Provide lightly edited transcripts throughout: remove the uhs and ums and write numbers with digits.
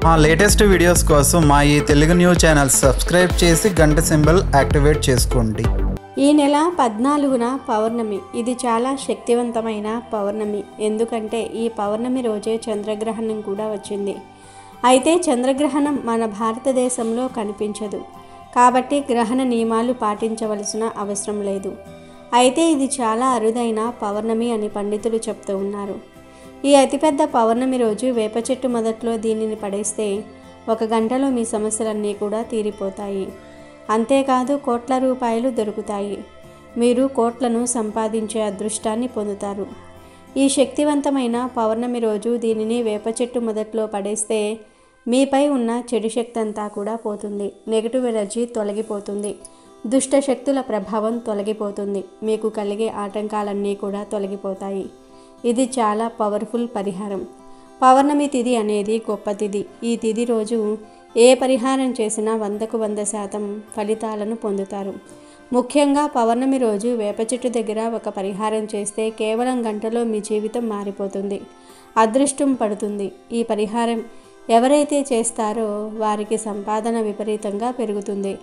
మా latest videos కోసం మా ఈ తెలుగు న్యూస్ ఛానల్ సబ్స్క్రైబ్ చేసి గంట సింబల్ యాక్టివేట్ చేసుకోండి. ఈ నెల 14న పౌర్ణమి. ఇది చాలా శక్తివంతమైన పౌర్ణమి. ఎందుకంటే ఈ పౌర్ణమి రోజే చంద్రగ్రహణం కూడా వచ్చింది. అయితే చంద్రగ్రహణం మన భారతదేశంలో కనిపించదు కాబట్టి గ్రహణ నియమాలు పాటించవలసిన అవసరం లేదు. అయితే ఇది చాలా అరుదైన పౌర్ణమి అని పండితులు చెప్తూ ఉన్నారు. ఈ అతిపెద్ద పౌర్ణమి రోజు వేప చెట్టు మొదట్లో దీనిని పడేస్తే 1 గంటలో మీ సమస్యలన్నీ కూడా తీరిపోతాయి. అంతేకాదు కోట్ల రూపాయలు దొరుకుతాయి. మీరు కోట్లను సంపాదించే అదృష్టాన్ని పొందుతారు. ఈ శక్తివంతమైన పౌర్ణమి రోజు దీనిని వేప చెట్టు మొదట్లో పడేస్తే మీపై ఉన్న చెడు శక్తి అంతా కూడా పోతుంది. నెగిటివ్ ఎనర్జీ తొలగిపోతుంది. దుష్ట శక్తుల ప్రభావం తొలగిపోతుంది. మీకు కలిగే ఆటంకాలన్నీ కూడా తొలగిపోతాయి. ఇది చాలా పవర్ఫుల్ పరిహారం. పౌర్ణమి తిథి అనేది గొప్ప తిథి. ఈ తిథి రోజు ఏ పరిహారం చేసినా 100కు 100% ఫలితాలను పొందుతారు. ముఖ్యంగా పౌర్ణమి రోజు వేప చెట్టు దగ్గర ఒక పరిహారం చేస్తే కేవలం గంటలో మీ జీవితం మారిపోతుంది. అదృష్టం పడుతుంది. ఈ పరిహారం ఎవరైతే చేస్తారో వారికి సంపాదన విపరీతంగా పెరుగుతుంది.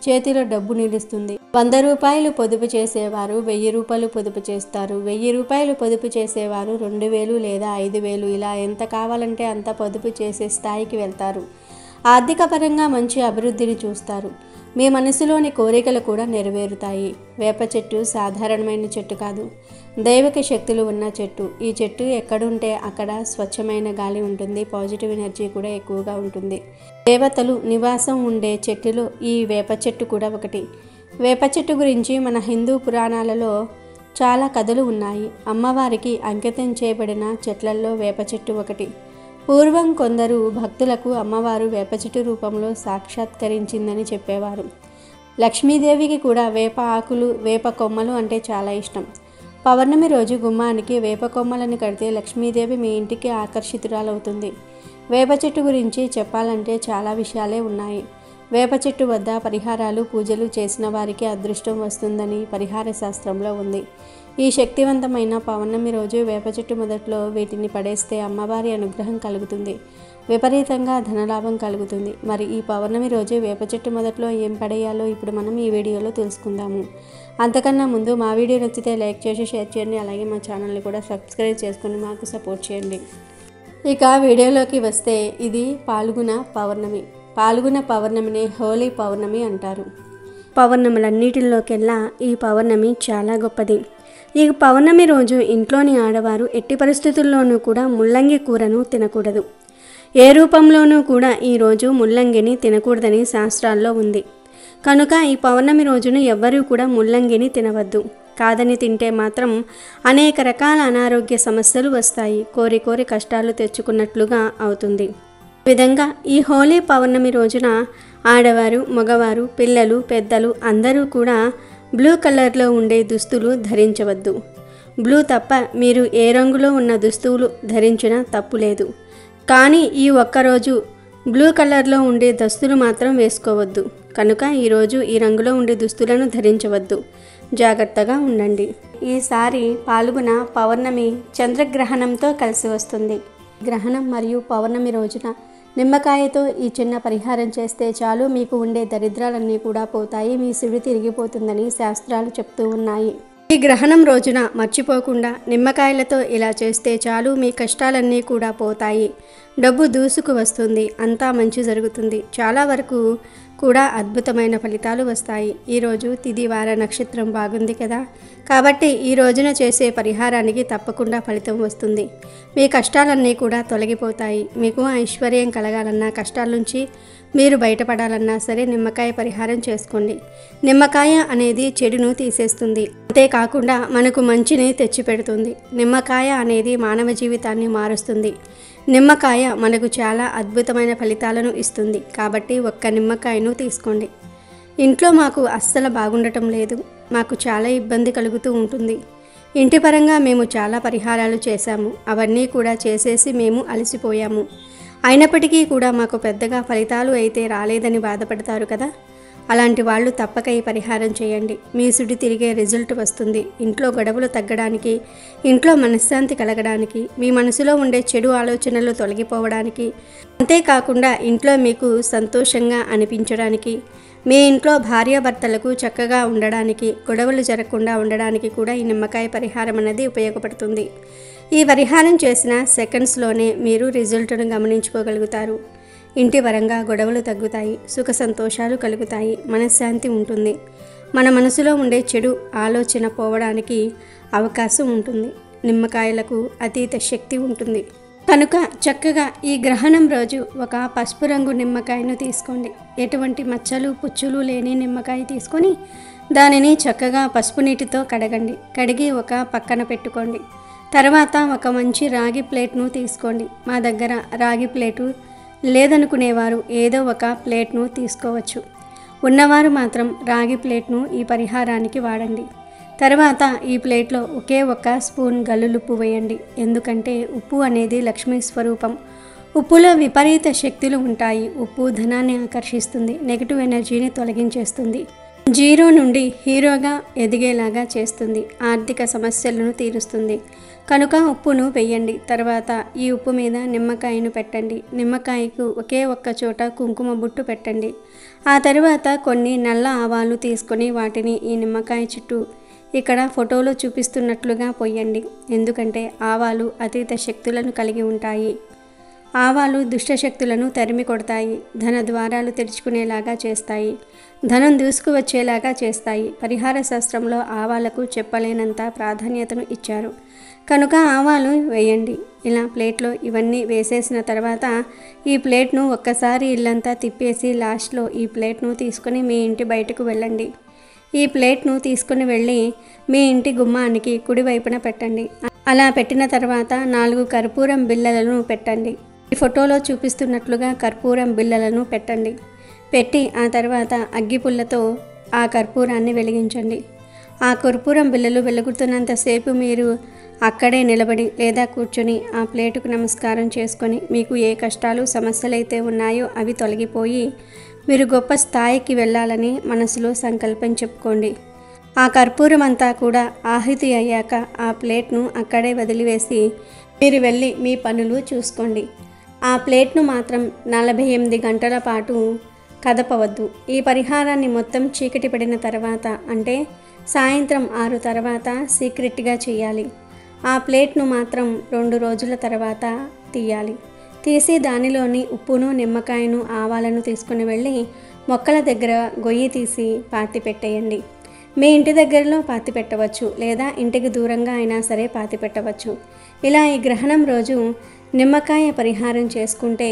చేతిలో డబ్బు నిలుస్తుంది. 100 రూపాయలు పొదుపు చేసేవారు 1000 రూపాయలు పొదుపు చేస్తారు. 1000 రూపాయలు పొదుపు చేసేవారు 2000 లేదా 5000 ఇలా ఎంత కావాలంటే అంత పొదుపు చేసే స్థాయికి వెళ్తారు. ఆర్థిక పరంగా మంచి అభివృద్ధిని చూస్తారు. మీ మనసులోని కోరికలు కూడా నెరవేరుతాయి. వేప చెట్టు సాధారణమైన చెట్టు కాదు, దైవిక శక్తులు ఉన్న చెట్టు. ఈ చెట్టు ఎక్కడుంటే అక్కడ స్వచ్ఛమైన గాలి ఉంటుంది. పాజిటివ్ ఎనర్జీ కూడా ఎక్కువగా ఉంటుంది. దేవతలు నివాసం ఉండే చెట్టులో ఈ వేప చెట్టు కూడా ఒకటి. వేప చెట్టు గురించి మన హిందూ పురాణాలలో చాలా కథలు ఉన్నాయి. అమ్మవారికి అంకితం చేయబడిన చెట్లలో వేప చెట్టు ఒకటి. పూర్వం కొందరు భక్తులకు అమ్మవారు వేప చెట్టు రూపంలో సాక్షాత్కరించిందని చెప్పేవారు. లక్ష్మీదేవికి కూడా వేప ఆకులు వేప కొమ్మలు అంటే చాలా ఇష్టం. పౌర్ణమి రోజు గుమ్మానికి వేప కొమ్మలను కడితే లక్ష్మీదేవి మీ ఇంటికి ఆకర్షితురాలవుతుంది. వేప చెట్టు గురించి చెప్పాలంటే చాలా విషయాలే ఉన్నాయి. వేప చెట్టు వద్ద పరిహారాలు పూజలు చేసిన వారికి అదృష్టం వస్తుందని పరిహార శాస్త్రంలో ఉంది. ఈ శక్తివంతమైన పౌర్ణమి రోజు వేప చెట్టు మొదట్లో వీటిని పడేస్తే అమ్మవారి అనుగ్రహం కలుగుతుంది. విపరీతంగా ధనలాభం కలుగుతుంది. మరి ఈ పౌర్ణమి రోజు వేప చెట్టు మొదట్లో ఏం పడేయాలో ఇప్పుడు మనం ఈ వీడియోలో తెలుసుకుందాము. అంతకన్నా ముందు మా వీడియో నచ్చితే లైక్ చేసి షేర్ చేయండి. అలాగే మా ఛానల్ని కూడా సబ్స్క్రైబ్ చేసుకుని మాకు సపోర్ట్ చేయండి. ఇక వీడియోలోకి వస్తే ఇది పాల్గొన పౌర్ణమి. పాల్గొన పౌర్ణమిని హోలీ పౌర్ణమి అంటారు. పౌర్ణములన్నిటిలోకెల్లా ఈ పౌర్ణమి చాలా గొప్పది. ఈ పౌర్ణమి రోజు ఇంట్లోని ఆడవారు ఎట్టి పరిస్థితుల్లోనూ కూడా ముల్లంగి కూరను తినకూడదు. ఏ రూపంలోనూ కూడా ఈరోజు ముల్లంగిని తినకూడదని శాస్త్రాల్లో ఉంది. కనుక ఈ పౌర్ణమి రోజున ఎవ్వరూ కూడా ముల్లంగిని తినవద్దు. కాదని తింటే మాత్రం అనేక రకాల అనారోగ్య సమస్యలు వస్తాయి. కోరి కోరి కష్టాలు తెచ్చుకున్నట్లుగా అవుతుంది. ఈ విధంగా ఈ హోలీ పౌర్ణమి రోజున ఆడవారు, మగవారు, పిల్లలు, పెద్దలు అందరూ కూడా బ్లూ కలర్లో ఉండే దుస్తులు ధరించవద్దు. బ్లూ తప్ప మీరు ఏ రంగులో ఉన్న దుస్తులు ధరించినా తప్పు లేదు. కానీ ఈ ఒక్కరోజు బ్లూ కలర్లో ఉండే దుస్తులు మాత్రం వేసుకోవద్దు. కనుక ఈరోజు ఈ రంగులో ఉండే దుస్తులను ధరించవద్దు. జాగ్రత్తగా ఉండండి. ఈసారి పాల్గొన పౌర్ణమి చంద్రగ్రహణంతో కలిసి వస్తుంది. గ్రహణం మరియు పౌర్ణమి రోజున నిమ్మకాయతో ఈ చిన్న పరిహారం చేస్తే చాలు, మీకు ఉండే దరిద్రాలన్నీ కూడా పోతాయి. మీ సిడి తిరిగిపోతుందని శాస్త్రాలు చెప్తూ ఉన్నాయి. ఈ గ్రహణం రోజున మర్చిపోకుండా నిమ్మకాయలతో ఇలా చేస్తే చాలు, మీ కష్టాలన్నీ కూడా పోతాయి. డబ్బు దూసుకు వస్తుంది. అంతా మంచి జరుగుతుంది. చాలా వరకు కూడా అద్భుతమైన ఫలితాలు వస్తాయి. ఈరోజు తిథి వార నక్షత్రం బాగుంది కదా, కాబట్టి ఈ రోజున చేసే పరిహారానికి తప్పకుండా ఫలితం వస్తుంది. మీ కష్టాలన్నీ కూడా తొలగిపోతాయి. మీకు ఐశ్వర్యం కలగాలన్నా, కష్టాల నుంచి మీరు బయటపడాలన్నా సరే నిమ్మకాయ పరిహారం చేసుకోండి. నిమ్మకాయ అనేది చెడును తీసేస్తుంది. అంతేకాకుండా మనకు మంచిని తెచ్చిపెడుతుంది. నిమ్మకాయ అనేది మానవ జీవితాన్ని మారుస్తుంది. నిమ్మకాయ మనకు చాలా అద్భుతమైన ఫలితాలను ఇస్తుంది. కాబట్టి ఒక్క నిమ్మకాయను తీసుకోండి. ఇంట్లో మాకు అస్సలు బాగుండటం లేదు, మాకు చాలా ఇబ్బంది కలుగుతూ ఉంటుంది. ఇంటి పరంగా మేము చాలా పరిహారాలు చేశాము. అవన్నీ కూడా చేసేసి మేము అలసిపోయాము. అయినప్పటికీ కూడా మాకు పెద్దగా ఫలితాలు అయితే రాలేదని బాధపడతారు కదా. అలాంటి వాళ్ళు తప్పక ఈ పరిహారం చేయండి. మీ సుడి తిరిగే రిజల్ట్ వస్తుంది. ఇంట్లో గొడవలు తగ్గడానికి, ఇంట్లో మనశ్శాంతి కలగడానికి, మీ మనసులో ఉండే చెడు ఆలోచనలు తొలగిపోవడానికి, అంతేకాకుండా ఇంట్లో మీకు సంతోషంగా అనిపించడానికి, మీ ఇంట్లో భార్యాభర్తలకు చక్కగా ఉండడానికి, గొడవలు జరగకుండా ఉండడానికి కూడా ఈ నిమ్మకాయ పరిహారం అనేది ఉపయోగపడుతుంది. ఈ పరిహారం చేసిన సెకండ్స్లోనే మీరు రిజల్ట్ను గమనించుకోగలుగుతారు. ఇంటి పరంగా గొడవలు తగ్గుతాయి, సుఖ సంతోషాలు కలుగుతాయి, మనశ్శాంతి ఉంటుంది. మన మనసులో ఉండే చెడు ఆలోచన పోవడానికి అవకాశం ఉంటుంది. నిమ్మకాయలకు అతీత శక్తి ఉంటుంది కనుక చక్కగా ఈ గ్రహణం రోజు ఒక పసుపు రంగు నిమ్మకాయను తీసుకోండి. ఎటువంటి మచ్చలు పుచ్చులు లేని నిమ్మకాయ తీసుకొని దానిని చక్కగా పసుపు నీటితో కడగండి. కడిగి ఒక పక్కన పెట్టుకోండి. తర్వాత ఒక మంచి రాగి ప్లేట్ను తీసుకోండి. మా దగ్గర రాగి ప్లేటు లేదనుకునేవారు ఏదో ఒక ప్లేట్ను తీసుకోవచ్చు. ఉన్నవారు మాత్రం రాగి ప్లేట్ను ఈ పరిహారానికి వాడండి. తర్వాత ఈ ప్లేట్లో ఒకే ఒక స్పూన్ గల్లులుప్పు వేయండి. ఎందుకంటే ఉప్పు అనేది లక్ష్మీ స్వరూపం. ఉప్పులో విపరీత శక్తులు ఉంటాయి. ఉప్పు ధనాన్ని ఆకర్షిస్తుంది, నెగిటివ్ ఎనర్జీని తొలగించేస్తుంది, జీరో నుండి హీరోగా ఎదిగేలాగా చేస్తుంది, ఆర్థిక సమస్యలను తీరుస్తుంది. కనుక ఉప్పును వేయండి. తర్వాత ఈ ఉప్పు మీద నిమ్మకాయను పెట్టండి. నిమ్మకాయకు ఒకే ఒక్క చోట కుంకుమ బొట్టు పెట్టండి. ఆ తర్వాత కొన్ని నల్ల ఆవాలు తీసుకొని వాటిని ఈ నిమ్మకాయ చుట్టూ ఇక్కడ ఫోటోలో చూపిస్తున్నట్లుగా పోయండి. ఎందుకంటే ఆవాలు అతీత శక్తులను కలిగి ఉంటాయి. ఆవాలు దుష్టశక్తులను తరిమి కొడతాయి, ధన ద్వారాలు తెరుచుకునేలాగా చేస్తాయి, ధనం దూసుకువచ్చేలాగా చేస్తాయి. పరిహార శాస్త్రంలో ఆవాలకు చెప్పలేనంత ప్రాధాన్యతను ఇచ్చారు. కనుక ఆవాలు వేయండి. ఇలా ప్లేట్లో ఇవన్నీ వేసేసిన తర్వాత ఈ ప్లేట్ను ఒక్కసారి ఇల్లంతా తిప్పేసి లాస్ట్లో ఈ ప్లేట్ను తీసుకొని మీ ఇంటి బయటకు వెళ్ళండి. ఈ ప్లేట్ను తీసుకుని వెళ్ళి మీ ఇంటి గుమ్మానికి కుడివైపున పెట్టండి. అలా పెట్టిన తర్వాత 4 కర్పూరం బిళ్ళలను పెట్టండి. ఈ ఫోటోలో చూపిస్తున్నట్లుగా కర్పూరం బిళ్ళలను పెట్టండి. పెట్టి ఆ తర్వాత అగ్గిపుల్లతో ఆ కర్పూరాన్ని వెలిగించండి. ఆ కర్పూరం బిళ్ళలు వెలుగుతున్నంతసేపు మీరు అక్కడే నిలబడి లేదా కూర్చొని ఆ ప్లేటుకు నమస్కారం చేసుకొని మీకు ఏ కష్టాలు సమస్యలైతే ఉన్నాయో అవి తొలగిపోయి మీరు గొప్ప స్థాయికి వెళ్ళాలని మనసులో సంకల్పం చెప్పుకోండి. ఆ కర్పూరం అంతా కూడా ఆహుతి అయ్యాక ఆ ప్లేట్ను అక్కడే వదిలివేసి మీరు వెళ్ళి మీ పనులు చూసుకోండి. ఆ ప్లేట్ను మాత్రం 48 గంటల పాటు కదపవద్దు. ఈ పరిహారాన్ని మొత్తం చీకటి పడిన తర్వాత అంటే సాయంత్రం 6 తర్వాత సీక్రెట్గా చేయాలి. ఆ ప్లేట్ను మాత్రం 2 రోజుల తర్వాత తీయాలి. తీసి దానిలోని ఉప్పును, నిమ్మకాయను, ఆవాలను తీసుకుని వెళ్ళి మొక్కల దగ్గర గొయ్యి తీసి పాతి పెట్టేయండి. మీ ఇంటి దగ్గరలో పాతి పెట్టవచ్చు, లేదా ఇంటికి దూరంగా అయినా సరే పాతి పెట్టవచ్చు. ఇలా ఈ గ్రహణం రోజు నిమ్మకాయ పరిహారం చేసుకుంటే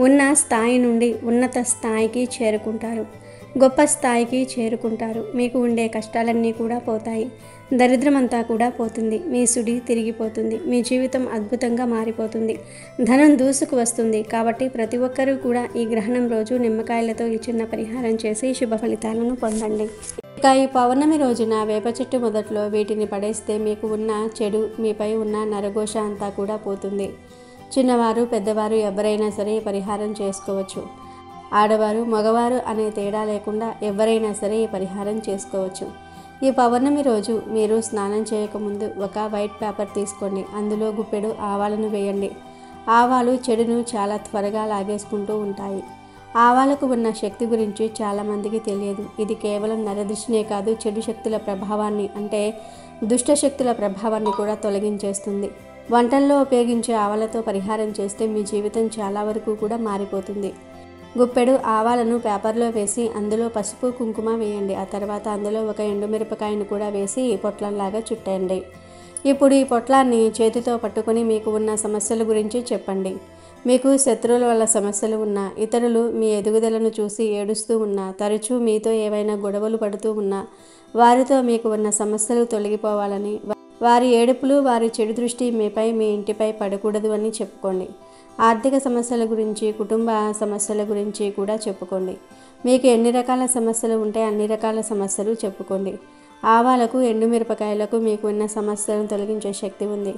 ఉన్న స్థాయి నుండి ఉన్నత స్థాయికి చేరుకుంటారు, గొప్ప స్థాయికి చేరుకుంటారు. మీకు ఉండే కష్టాలన్నీ కూడా పోతాయి, దరిద్రమంతా కూడా పోతుంది, మీ సుడి తిరిగిపోతుంది, మీ జీవితం అద్భుతంగా మారిపోతుంది, ధనం దూసుకు వస్తుంది. కాబట్టి ప్రతి ఒక్కరూ కూడా ఈ గ్రహణం రోజు నిమ్మకాయలతో ఈ చిన్న పరిహారం చేసి శుభ ఫలితాలను పొందండి. ఇక ఈ పౌర్ణమి రోజున వేప చెట్టు మొదట్లో వీటిని పడేస్తే మీకు ఉన్న చెడు, మీపై ఉన్న నరఘోష అంతా కూడా పోతుంది. చిన్నవారు పెద్దవారు ఎవరైనా సరే పరిహారం చేసుకోవచ్చు. ఆడవారు మగవారు అనే తేడా లేకుండా ఎవరైనా సరే ఈ పరిహారం చేసుకోవచ్చు. ఈ పౌర్ణమి రోజు మీరు స్నానం చేయకముందు ఒక వైట్ పేపర్ తీసుకోండి. అందులో గుప్పెడు ఆవాలను వేయండి. ఆవాలు చెడును చాలా త్వరగా లాగేసుకుంటూ ఉంటాయి. ఆవాలకు ఉన్న శక్తి గురించి చాలామందికి తెలియదు. ఇది కేవలం నరదృష్టినే కాదు, చెడు శక్తుల ప్రభావాన్ని అంటే దుష్ట శక్తుల ప్రభావాన్ని కూడా తొలగించేస్తుంది. వంటల్లో ఉపయోగించే ఆవాలతో పరిహారం చేస్తే మీ జీవితం చాలా వరకు కూడా మారిపోతుంది. గుప్పెడు ఆవాలను పేపర్లో వేసి అందులో పసుపు కుంకుమ వేయండి. ఆ తర్వాత అందులో ఒక ఎండుమిరపకాయను కూడా వేసి పొట్లంలాగా చుట్టండి. ఇప్పుడు ఈ పొట్లాన్ని చేతితో పట్టుకొని మీకు ఉన్న సమస్యల గురించి చెప్పండి. మీకు శత్రువుల వల్ల సమస్యలు ఉన్నా, ఇతరులు మీ ఎదుగుదలను చూసి ఏడుస్తూ ఉన్నా, తరచూ మీతో ఏవైనా గొడవలు పడుతూ ఉన్నా, వారితో మీకు ఉన్న సమస్యలు తొలగిపోవాలని, వారి ఏడుపులు, వారి చెడు దృష్టి మీపై, మీ ఇంటిపై పడకూడదు అని చెప్పుకోండి. ఆర్థిక సమస్యల గురించి, కుటుంబ సమస్యల గురించి కూడా చెప్పుకోండి. మీకు ఎన్ని రకాల సమస్యలు ఉంటే అన్ని రకాల సమస్యలు చెప్పుకోండి. ఆవాలకు, ఎండుమిరపకాయలకు మీకు ఉన్న సమస్యలను తొలగించే శక్తి ఉంది.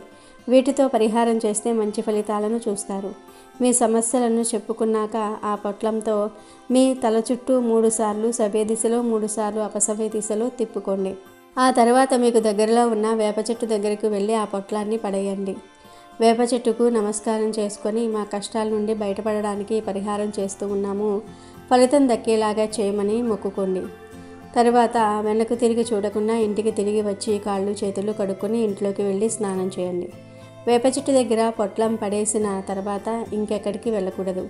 వీటితో పరిహారం చేస్తే మంచి ఫలితాలను చూస్తారు. మీ సమస్యలను చెప్పుకున్నాక ఆ పొట్లంతో మీ తల చుట్టూ 3 సార్లు సవ్య దిశలో 3 సార్లు అపసవ్య దిశలో తిప్పుకోండి. ఆ తర్వాత మీకు దగ్గరలో ఉన్న వేప చెట్టు దగ్గరికి వెళ్ళి ఆ పొట్లాన్ని పడేయండి. వేప చెట్టుకు నమస్కారం చేసుకొని మా కష్టాల నుండి బయటపడడానికి పరిహారం చేస్తూ ఉన్నాము, ఫలితం దక్కేలాగా చేయమని మొక్కుకోండి. తర్వాత వెనక్కు తిరిగి చూడకుండా ఇంటికి తిరిగి వచ్చి కాళ్ళు చేతులు కడుక్కొని ఇంట్లోకి వెళ్ళి స్నానం చేయండి. వేప చెట్టు దగ్గర పొట్లం పడేసిన తర్వాత ఇంకెక్కడికి వెళ్ళకూడదు.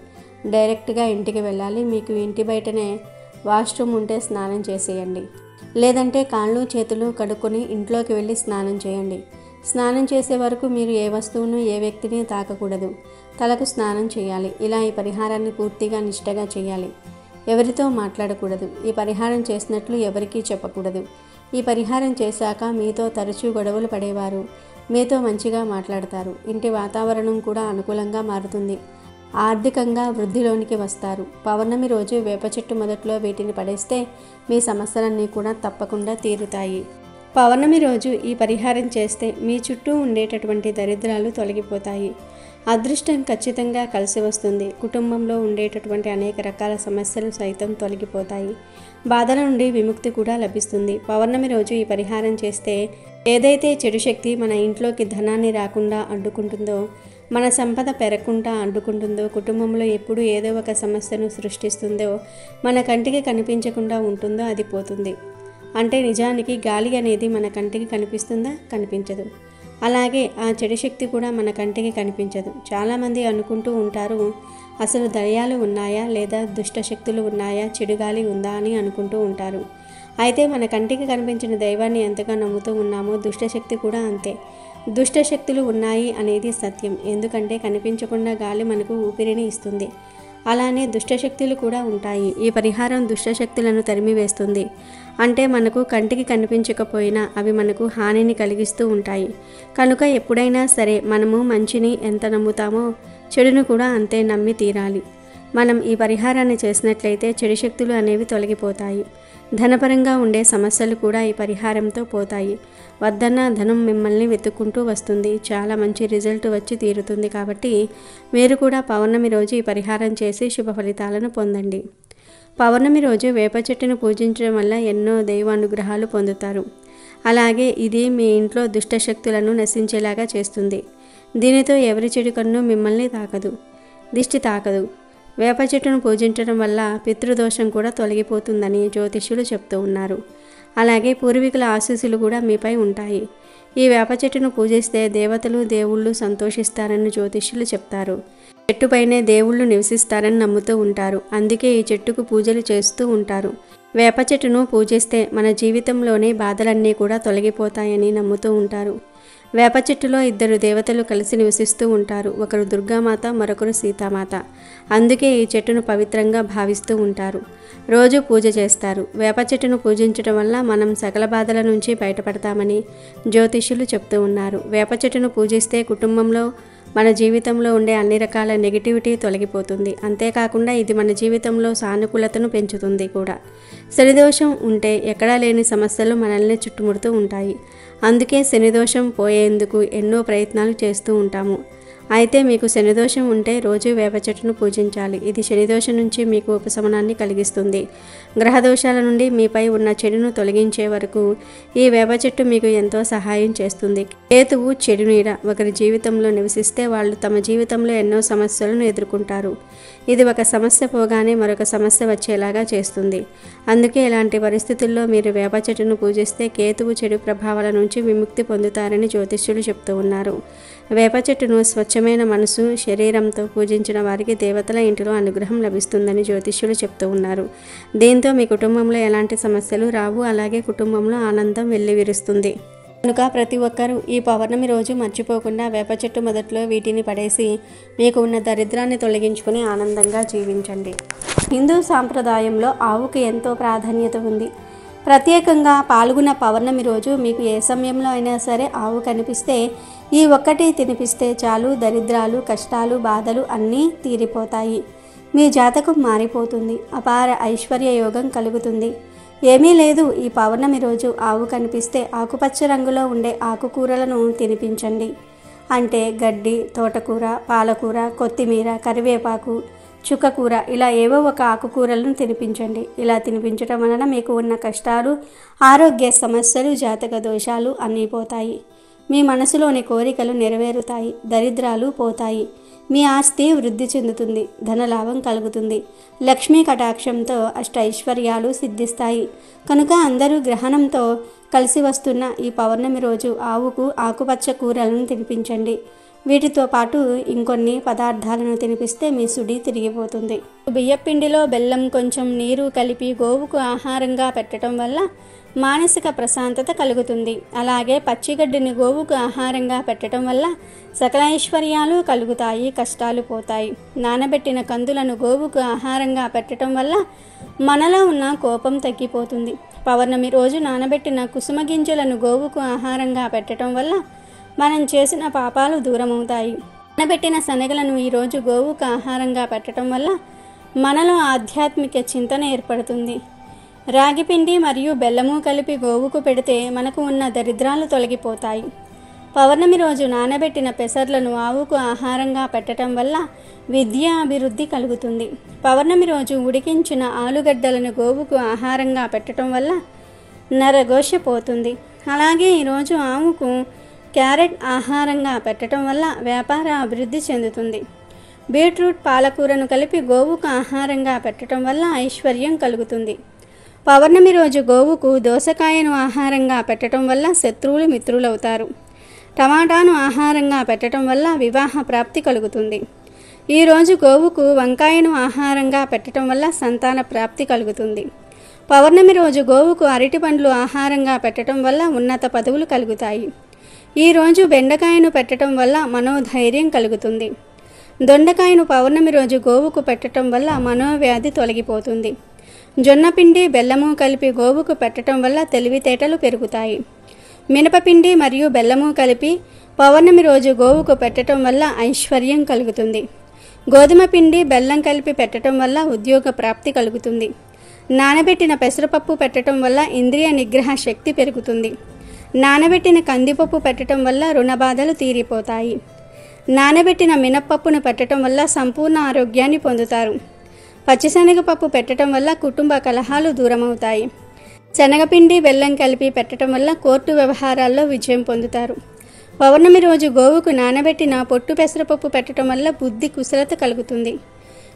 డైరెక్ట్గా ఇంటికి వెళ్ళాలి. మీకు ఇంటి బయటనే వాష్రూమ్ ఉంటే స్నానం చేసేయండి. లేదంటే కాళ్ళు చేతులు కడుక్కొని ఇంట్లోకి వెళ్ళి స్నానం చేయండి. స్నానం చేసే వరకు మీరు ఏ వస్తువును ఏ వ్యక్తిని తాకకూడదు. తలకు స్నానం చేయాలి. ఇలా ఈ పరిహారాన్ని పూర్తిగా నిష్టగా చేయాలి. ఎవరితో మాట్లాడకూడదు. ఈ పరిహారం చేసినట్లు ఎవరికీ చెప్పకూడదు. ఈ పరిహారం చేశాక మీతో తరచూ గొడవలు పడేవారు మీతో మంచిగా మాట్లాడతారు. ఇంటి వాతావరణం కూడా అనుకూలంగా మారుతుంది. ఆర్థికంగా వృద్ధిలోనికి వస్తారు. పౌర్ణమి రోజు వేప చెట్టు మొదట్లో వీటిని పడేస్తే మీ సమస్యలన్నీ కూడా తప్పకుండా తీరుతాయి. పౌర్ణమి రోజు ఈ పరిహారం చేస్తే మీ చుట్టూ ఉండేటటువంటి దరిద్రాలు తొలగిపోతాయి. అదృష్టం ఖచ్చితంగా కలిసి వస్తుంది. కుటుంబంలో ఉండేటటువంటి అనేక రకాల సమస్యలు సైతం తొలగిపోతాయి. బాధల నుండి విముక్తి కూడా లభిస్తుంది. పౌర్ణమి రోజు ఈ పరిహారం చేస్తే ఏదైతే చెడు శక్తి మన ఇంట్లోకి ధనాన్ని రాకుండా అడ్డుకుంటుందో, మన సంపద పెరగకుండా అడ్డుకుంటుందో, కుటుంబంలో ఎప్పుడు ఏదో ఒక సమస్యను సృష్టిస్తుందో, మన కంటికి కనిపించకుండా ఉంటుందో అది పోతుంది. అంటే నిజానికి గాలి అనేది మన కంటికి కనిపిస్తుందా? కనిపించదు. అలాగే ఆ చెడు శక్తి కూడా మన కంటికి కనిపించదు. చాలామంది అనుకుంటూ ఉంటారు, అసలు దయ్యాలు ఉన్నాయా లేదా దుష్టశక్తులు ఉన్నాయా, చెడుగాలి ఉందా అని అనుకుంటూ ఉంటారు. అయితే మన కంటికి కనిపించిన దైవాన్ని ఎంతగా నమ్ముతూ ఉన్నామో దుష్టశక్తి కూడా అంతే. దుష్టశక్తులు ఉన్నాయి అనేది సత్యం. ఎందుకంటే కనిపించకుండా గాలి మనకు ఊపిరిని ఇస్తుంది. అలానే దుష్టశక్తులు కూడా ఉంటాయి. ఈ పరిహారం దుష్టశక్తులను తరిమివేస్తుంది. అంటే మనకు కంటికి కనిపించకపోయినా అవి మనకు హానిని కలిగిస్తూ ఉంటాయి. కనుక ఎప్పుడైనా సరే మనము మంచిని ఎంత నమ్ముతామో చెడును కూడా అంతే నమ్మి తీరాలి. మనం ఈ పరిహారాన్ని చేసినట్లయితే చెడు శక్తులు అనేవి తొలగిపోతాయి. ధనపరంగా ఉండే సమస్యలు కూడా ఈ పరిహారంతో పోతాయి. వద్దన్న ధనం మిమ్మల్ని వెతుక్కుంటూ వస్తుంది. చాలా మంచి రిజల్ట్ వచ్చి తీరుతుంది. కాబట్టి మీరు కూడా పౌర్ణమి రోజు ఈ పరిహారం చేసి శుభ ఫలితాలను పొందండి. పౌర్ణమి రోజు వేప చెట్టును పూజించడం వల్ల ఎన్నో దైవ అనుగ్రహాలు పొందుతారు. అలాగే ఇది మీ ఇంట్లో దుష్టశక్తులను నశించేలాగా చేస్తుంది. దీనితో ఎవరి చెడు కన్ను మిమ్మల్ని తాకదు, దిష్టి తాకదు. వేప చెట్టును పూజించడం వల్ల పితృదోషం కూడా తొలగిపోతుందని జ్యోతిష్యులు చెప్తూ ఉన్నారు. అలాగే పూర్వీకుల ఆశీస్సులు కూడా మీపై ఉంటాయి. ఈ వేప చెట్టును పూజిస్తే దేవతలు దేవుళ్ళు సంతోషిస్తారని జ్యోతిష్యులు చెప్తారు. చెట్టుపైనే దేవుళ్ళు నివసిస్తారని నమ్ముతూ ఉంటారు. అందుకే ఈ చెట్టుకు పూజలు చేస్తూ ఉంటారు. వేప చెట్టును పూజిస్తే మన జీవితంలోని బాధలన్నీ కూడా తొలగిపోతాయని నమ్ముతూ ఉంటారు. వేప చెట్టులో 2 దేవతలు కలిసి నివసిస్తూ ఉంటారు. ఒకరు దుర్గామాత, మరొకరు సీతామాత. అందుకే ఈ చెట్టును పవిత్రంగా భావిస్తూ ఉంటారు. రోజు పూజ చేస్తారు. వేప చెట్టును పూజించడం వల్ల మనం సకల బాధల నుంచి బయటపడతామని జ్యోతిష్యులు చెప్తూ ఉన్నారు. వేప చెట్టును పూజిస్తే కుటుంబంలో మన జీవితంలో ఉండే అన్ని రకాల నెగిటివిటీ తొలగిపోతుంది. అంతేకాకుండా ఇది మన జీవితంలో సానుకూలతను పెంచుతుంది కూడా. శనిదోషం ఉంటే ఎక్కడా లేని సమస్యలు మనల్ని చుట్టుముడుతూ ఉంటాయి. అందుకే శనిదోషం పోయేందుకు ఎన్నో ప్రయత్నాలు చేస్తూ ఉంటాము. అయితే మీకు శనిదోషం ఉంటే రోజు వేప చెట్టును పూజించాలి. ఇది శనిదోషం నుంచి మీకు ఉపశమనాన్ని కలిగిస్తుంది. గ్రహదోషాల నుండి మీపై ఉన్న చెడును తొలగించే వరకు ఈ వేప చెట్టు మీకు ఎంతో సహాయం చేస్తుంది. కేతువు చెడు నీడ. ఒకరి జీవితంలో నివసిస్తే వాళ్ళు తమ జీవితంలో ఎన్నో సమస్యలను ఎదుర్కొంటారు. ఇది ఒక సమస్య పోగానే మరొక సమస్య వచ్చేలాగా చేస్తుంది. అందుకే ఇలాంటి పరిస్థితుల్లో మీరు వేప చెట్టును పూజిస్తే కేతువు చెడు ప్రభావాల నుంచి విముక్తి పొందుతారని జ్యోతిష్యులు చెప్తూ ఉన్నారు. వేప చెట్టును స్వచ్ఛమైన మనసు, శరీరంతో పూజించిన వారికి దేవతల ఇంటిలో అనుగ్రహం లభిస్తుందని జ్యోతిష్యులు చెప్తూ ఉన్నారు. దీంతో మీ కుటుంబంలో ఎలాంటి సమస్యలు రావు. అలాగే కుటుంబంలో ఆనందం వెల్లివిరుస్తుంది. కనుక ప్రతి ఒక్కరూ ఈ పౌర్ణమి రోజు మర్చిపోకుండా వేప చెట్టు మొదట్లో వీటిని పడేసి మీకు ఉన్న దరిద్రాన్ని తొలగించుకుని ఆనందంగా జీవించండి. హిందూ సాంప్రదాయంలో ఆవుకు ఎంతో ప్రాధాన్యత ఉంది. ప్రత్యేకంగా పాల్గొన్న పౌర్ణమి రోజు మీకు ఏ సమయంలో అయినా సరే ఆవు కనిపిస్తే ఈ ఒక్కటి తినిపిస్తే చాలు, దరిద్రాలు, కష్టాలు, బాధలు అన్నీ తీరిపోతాయి. మీ జాతకం మారిపోతుంది. అపార ఐశ్వర్య యోగం కలుగుతుంది. ఏమీ లేదు, ఈ పౌర్ణమి రోజు ఆవు కనిపిస్తే ఆకుపచ్చ రంగులో ఉండే ఆకుకూరలను తినిపించండి. అంటే గడ్డి, తోటకూర, పాలకూర, కొత్తిమీర, కరివేపాకు, చుక్కకూర ఇలా ఏవో ఒక ఆకుకూరలను తినిపించండి. ఇలా తినిపించడం వలన మీకు ఉన్న కష్టాలు, ఆరోగ్య సమస్యలు, జాతక దోషాలు అన్నీ పోతాయి. మీ మనసులోని కోరికలు నెరవేరుతాయి. దరిద్రాలు పోతాయి. మీ ఆస్తి వృద్ధి చెందుతుంది. ధనలాభం కలుగుతుంది. లక్ష్మీ కటాక్షంతో అష్టైశ్వర్యాలు సిద్ధిస్తాయి. కనుక అందరూ గ్రహణంతో కలిసి వస్తున్న ఈ పౌర్ణమి రోజు ఆవుకు ఆకుపచ్చ కూరలను తినిపించండి. వీటితో పాటు ఇంకొన్ని పదార్థాలను తినిపిస్తే మీ సుడి తిరిగిపోతుంది. బియ్యపిండిలో బెల్లం, కొంచెం నీరు కలిపి గోవుకు ఆహారంగా పెట్టడం వల్ల మానసిక ప్రశాంతత కలుగుతుంది. అలాగే పచ్చిగడ్డిని గోవుకు ఆహారంగా పెట్టడం వల్ల సకల ఐశ్వర్యాలు కలుగుతాయి, కష్టాలు పోతాయి. నానబెట్టిన కందులను గోవుకు ఆహారంగా పెట్టడం వల్ల మనలో ఉన్న కోపం తగ్గిపోతుంది. పౌర్ణమి రోజు నానబెట్టిన కుసుమ గింజలను గోవుకు ఆహారంగా పెట్టడం వల్ల మనం చేసిన పాపాలు దూరమవుతాయి. నానబెట్టిన శనగలను ఈరోజు గోవుకు ఆహారంగా పెట్టడం వల్ల మనలో ఆధ్యాత్మిక చింతన ఏర్పడుతుంది. రాగిపిండి మరియు బెల్లము కలిపి గోవుకు పెడితే మనకు ఉన్న దరిద్రాలు తొలగిపోతాయి. పౌర్ణమి రోజు నానబెట్టిన పెసర్లను ఆవుకు ఆహారంగా పెట్టడం వల్ల విద్యా అభివృద్ధి కలుగుతుంది. పౌర్ణమి రోజు ఉడికించిన ఆలుగడ్డలను గోవుకు ఆహారంగా పెట్టడం వల్ల నరఘోష పోతుంది. అలాగే ఈరోజు ఆవుకు క్యారెట్ ఆహారంగా పెట్టడం వల్ల వ్యాపార అభివృద్ధి చెందుతుంది. బీట్రూట్, పాలకూరను కలిపి గోవుకు ఆహారంగా పెట్టడం వల్ల ఐశ్వర్యం కలుగుతుంది. పౌర్ణమి రోజు గోవుకు దోసకాయను ఆహారంగా పెట్టడం వల్ల శత్రువులు మిత్రులవుతారు. టమాటాను ఆహారంగా పెట్టడం వల్ల వివాహ ప్రాప్తి కలుగుతుంది. ఈరోజు గోవుకు వంకాయను ఆహారంగా పెట్టడం వల్ల సంతాన ప్రాప్తి కలుగుతుంది. పౌర్ణమి రోజు గోవుకు అరటి పండ్లు ఆహారంగా పెట్టడం వల్ల ఉన్నత పదవులు కలుగుతాయి. ఈరోజు బెండకాయను పెట్టడం వల్ల మనోధైర్యం కలుగుతుంది. దొండకాయను పౌర్ణమి రోజు గోవుకు పెట్టడం వల్ల మనోవ్యాధి తొలగిపోతుంది. జొన్నపిండి, బెల్లము కలిపి గోవుకు పెట్టడం వల్ల తెలివితేటలు పెరుగుతాయి. మినపపిండి మరియు బెల్లము కలిపి పౌర్ణమి రోజు గోవుకు పెట్టడం వల్ల ఐశ్వర్యం కలుగుతుంది. గోధుమ పిండి, బెల్లం కలిపి పెట్టడం వల్ల ఉద్యోగ ప్రాప్తి కలుగుతుంది. నానబెట్టిన పెసరపప్పు పెట్టడం వల్ల ఇంద్రియ నిగ్రహ శక్తి పెరుగుతుంది. నానబెట్టిన కందిపప్పు పెట్టడం వల్ల రుణబాధలు తీరిపోతాయి. నానబెట్టిన మినప్పప్పును పెట్టడం వల్ల సంపూర్ణ ఆరోగ్యాన్ని పొందుతారు. పచ్చిశనగపప్పు పెట్టడం వల్ల కుటుంబ కలహాలు దూరమవుతాయి. శనగపిండి, బెల్లం కలిపి పెట్టడం వల్ల కోర్టు వ్యవహారాల్లో విజయం పొందుతారు. పౌర్ణమి రోజు గోవుకు నానబెట్టిన పొట్టు పెసరపప్పు పెట్టడం వల్ల బుద్ధి కుశలత కలుగుతుంది.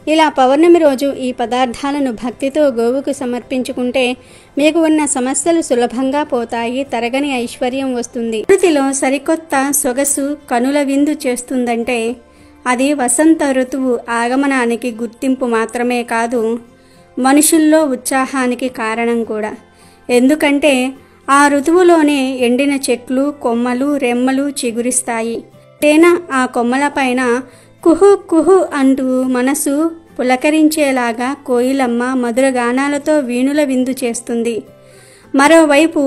ఇలా పౌర్ణమి రోజు ఈ పదార్థాలను భక్తితో గోవుకు సమర్పించుకుంటే మీకు ఉన్న సమస్యలు సులభంగా పోతాయి. తరగని ఐశ్వర్యం వస్తుంది. ప్రకృతిలో సరికొత్త సొగసు కనుల విందు చేస్తుందంటే అది వసంత ఋతువు ఆగమనానికి గుర్తింపు మాత్రమే కాదు, మనుషుల్లో ఉత్సాహానికి కారణం కూడా. ఎందుకంటే ఆ ఋతువులోనే ఎండిన చెట్లు, కొమ్మలు, రెమ్మలు చిగురిస్తాయి. తేనె ఆ కొమ్మలపైన కుహు కుహు అంటూ మనసు పులకరించేలాగా కోయిలమ్మ మధుర గానాలతో వీణుల విందు చేస్తుంది. మరోవైపు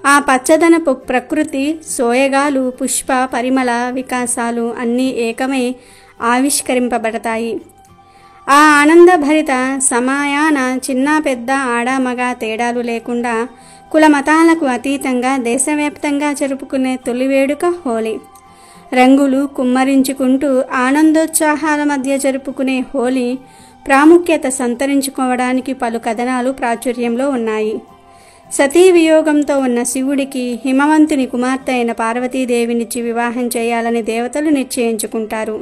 ఆ పచ్చదనపు ప్రకృతి సోయగాలు, పుష్ప పరిమళ వికాసాలు అన్నీ ఏకమై ఆవిష్కరింపబడతాయి. ఆ ఆనందభరిత సమయాన చిన్న పెద్ద, ఆడ మగ తేడాలు లేకుండా కుల మతాలకు అతీతంగా దేశవ్యాప్తంగా జరుపుకునే తొలి వేడుక హోలీ. రంగులు కుమ్మరించుకుంటూ ఆనందోత్సాహాల మధ్య జరుపుకునే హోలీ ప్రాముఖ్యత సంతరించుకోవడానికి పలు కథనాలు ప్రాచుర్యంలో ఉన్నాయి. సతీ వియోగంతో ఉన్న శివుడికి హిమవంతుని కుమార్తె అయిన పార్వతీదేవినిచ్చి వివాహం చేయాలని దేవతలు నిశ్చయించుకుంటారు.